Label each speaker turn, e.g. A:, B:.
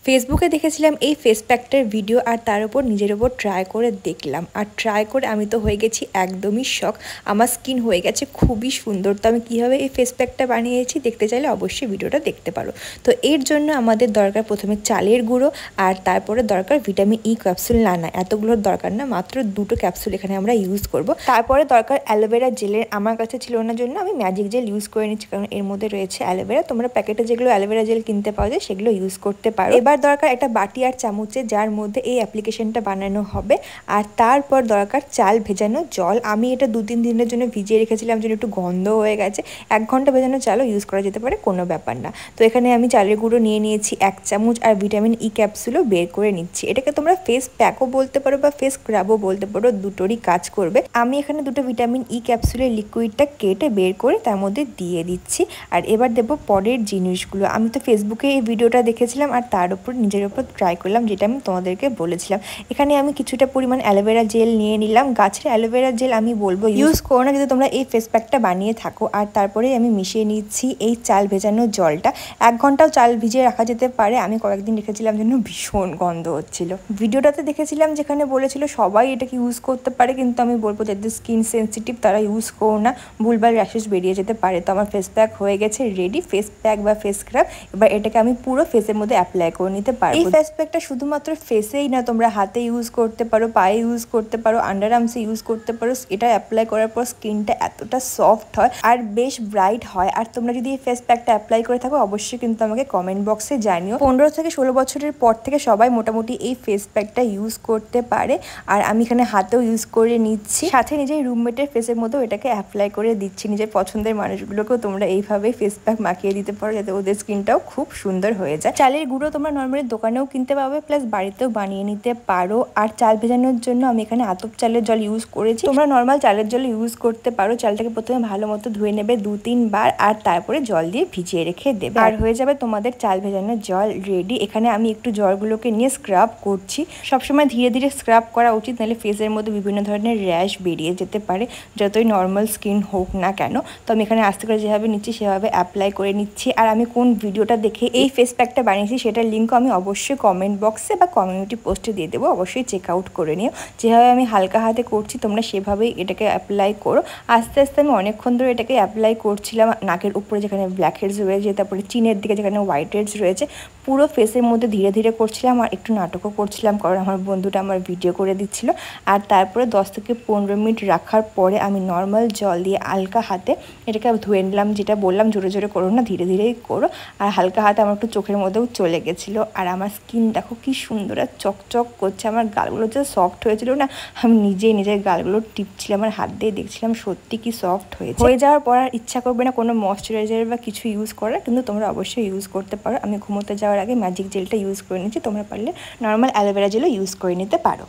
A: ফেসবুকে দেখেছিলাম এই ফেস প্যাকটার ভিডিও আর তার উপর নিজের ওপর ট্রাই করে দেখলাম আর ট্রাই করে আমি তো হয়ে গেছি একদমই শক। আমার স্কিন হয়ে গেছে খুবই সুন্দর। তো আমি কীভাবে এই ফেস প্যাকটা বানিয়েছি দেখতে চাইলে অবশ্যই ভিডিওটা দেখতে পারো। তো এর জন্য আমাদের দরকার প্রথমে চালের গুঁড়ো আর তারপরে দরকার ভিটামিন ই ক্যাপসুল। না এতগুলোর দরকার না, মাত্র 2টো ক্যাপসুল এখানে আমরা ইউজ করব। তারপরে দরকার অ্যালোভেরা জেলের, আমার কাছে ছিল না জন্য আমি ম্যাজিক জেল ইউজ করে নিচ্ছি, কারণ এর মধ্যে রয়েছে অ্যালোভেরা। তোমরা প্যাকেটে যেগুলো অ্যালোভেরা জেল কিনতে পাওয়া যায় সেগুলো ইউজ করতে পারো। এবার দরকার একটা বাটি আর চামচে যার মধ্যে এই অ্যাপ্লিকেশনটা বানানো হবে। আর তারপর দরকার চাল ভেজানো জল। আমি এটা 2-3 দিনের জন্য ভিজিয়ে রেখেছিলাম, যেন একটু গন্ধ হয়ে গেছে। 1 ঘন্টা ভেজানো চালও ইউজ করা যেতে পারে, কোনো ব্যাপার না। তো এখানে আমি চালের গুঁড়ো নিয়ে নিয়েছি 1 চামচ আর ভিটামিন ই ক্যাপসুলও বের করে নিচ্ছি। এটাকে তোমরা ফেস প্যাকও বলতে পারো বা ফেস স্ক্রাবও বলতে পারো, দুটোরই কাজ করবে। আমি এখানে 2টো ভিটামিন ই ক্যাপসুলের লিকুইডটা কেটে বের করে তার মধ্যে দিয়ে দিচ্ছি। আর এবার দেবো পরের জিনিসগুলো। আমি তো ফেসবুকে এই ভিডিওটা দেখেছিলাম আর তার উপর নিজের উপর ট্রাই করলাম, যেটা আমি তোমাদেরকে বলেছিলাম। এখানে আমি কিছুটা পরিমাণ অ্যালোভেরা জেল নিয়ে নিলাম। গাছের অ্যালোভেরা জেল আমি বলবো ইউজ করো না যদি তোমরা এই ফেস প্যাকটা বানিয়ে থাকো। আর তারপরে আমি মিশিয়ে নিচ্ছি এই চাল ভেজানো জলটা। 1 ঘন্টাও চাল ভিজিয়ে রাখা যেতে পারে, আমি কয়েকদিন রেখেছিলাম জন্য ভীষণ গন্ধ হচ্ছিল। ভিডিওটাতে দেখেছিলাম যেখানে বলেছিল সবাই এটাকে ইউজ করতে পারে, কিন্তু আমি বলবো যাদের স্কিন সেন্সিটিভ তারা ইউজ করো না, ভুলভাল র্যাশেস বেরিয়ে যেতে পারে। তো আমার ফেস প্যাক হয়ে গেছে রেডি, ফেস প্যাক বা ফেস স্ক্রাব। এবার এটাকে আমি পুরো ফেসের মধ্যে অ্যাপ্লাই করে নিতে পারবো। এই ফেস প্যাকটা শুধুমাত্র ফেসেই না, তোমরা হাতে ইউজ করতে পারো, পায়ে ইউজ করতে পারো, আন্ডার আর্মসে ইউজ করতে পারো। এটা অ্যাপ্লাই করার পর স্কিনটা এতটা সফট হয় আর বেশ ব্রাইট হয়। আর তোমরা যদি এই ফেস প্যাকটা অ্যাপ্লাই করে থাকো অবশ্যই কিন্তু আমাকে কমেন্ট বক্সে জানিও। 15 থেকে 16 বছরের পর থেকে সবাই মোটামুটি এই ফেস প্যাকটা ইউজ করতে পারে। আর আমি এখানে হাতেও ইউজ করে নিচ্ছি, সাথে নিজের রুমমেটের ফেসের মধ্যেও এটাকে অ্যাপ্লাই করে দিচ্ছি। নিজের পছন্দের মানুষগুলোকেও তোমরা এইভাবে ফেস প্যাক মাখিয়ে দিতে পারো, যাতে ওদের স্কিনটাও খুব সুন্দর হয়ে যায়। চালের গুঁড়ো তোমরা নর্মালি দোকানেও কিনতে পাবে, প্লাস বাড়িতেও বানিয়ে নিতে পারো। আর চাল ভেজানোর জন্য আমি এখানে আতপ চালের জল ইউজ করেছি, তোমরা নর্মাল চালের জল ইউজ করতে পারো। চালটাকে প্রথমে ভালো মতো ধুয়ে নেবে 2-3 বার, আর তারপরে জল দিয়ে ভিজিয়ে রেখে দেবে, আর হয়ে যাবে তোমাদের চাল ভেজানোর জল রেডি। এখানে আমি একটু জলগুলোকে নিয়ে স্ক্রাব করছি। সবসময় ধীরে ধীরে স্ক্রাব করা উচিত, নাহলে ফেসের মধ্যে বিভিন্ন ধরনের র্যাশ বেরিয়ে যেতে পারে, যতই নর্মাল স্কিন হোক না কেন। তো আমি এখানে আস্তে করে যেভাবে নিচ্ছি সেভাবে অ্যাপ্লাই করে নিচ্ছি। আর আমি কোন ভিডিওটা দেখে এই ফেস প্যাকটা বানিয়েছি সেটার লিঙ্কও আমি অবশ্যই কমেন্ট বক্সে বা কমিউনিটি পোস্টে দিয়ে দেবো, অবশ্যই চেক আউট করে নিও। যেভাবে আমি হালকা হাতে করছি তোমরা সেভাবেই এটাকে অ্যাপ্লাই করো। আস্তে আস্তে আমি অনেকক্ষণ ধরে এটাকে অ্যাপ্লাই করছিলাম, নাকের উপরে যেখানে ব্ল্যাক হেডস রয়েছে, তারপরে চিনের দিকে যেখানে হোয়াইট হেডস রয়েছে, পুরো ফেসের মধ্যে ধীরে ধীরে করছিলাম। আর একটু নাটকও করছিলাম, কারণ আমার বন্ধুটা আমার ভিডিও করে দিচ্ছিল। আর তারপরে 10 থেকে 15 মিনিট রাখার পরে আমি নর্মাল জল দিয়ে হালকা হাতে এটাকে ধুয়ে নিলাম। যেটা বললাম জোরে জোরে করো না, ধীরে ধীরেই করো। আর হালকা হাতে আমার একটু চোখের মধ্যেও চলে গেছিলো। আর আমার স্কিন দেখো কি সুন্দর আর চকচক করছে। আমার গালগুলো যে সফট হয়েছিল না, আমি নিজেই নিজের গালগুলো টিপছিলাম, আমার হাত দিয়ে দেখছিলাম সত্যি কি সফট হয়েছে। হয়ে যাওয়ার পর আর ইচ্ছা করবে না কোনো ময়শ্চারাইজার বা কিছু ইউজ করার, কিন্তু তোমরা অবশ্যই ইউজ করতে পারো। আমি ঘুমোতে যাওয়ার আগে ম্যাজিক জেলটা ইউজ করে নিচ্ছি, তোমরা পারলে নর্মাল অ্যালোভেরা জেলও ইউজ করে নিতে পারো।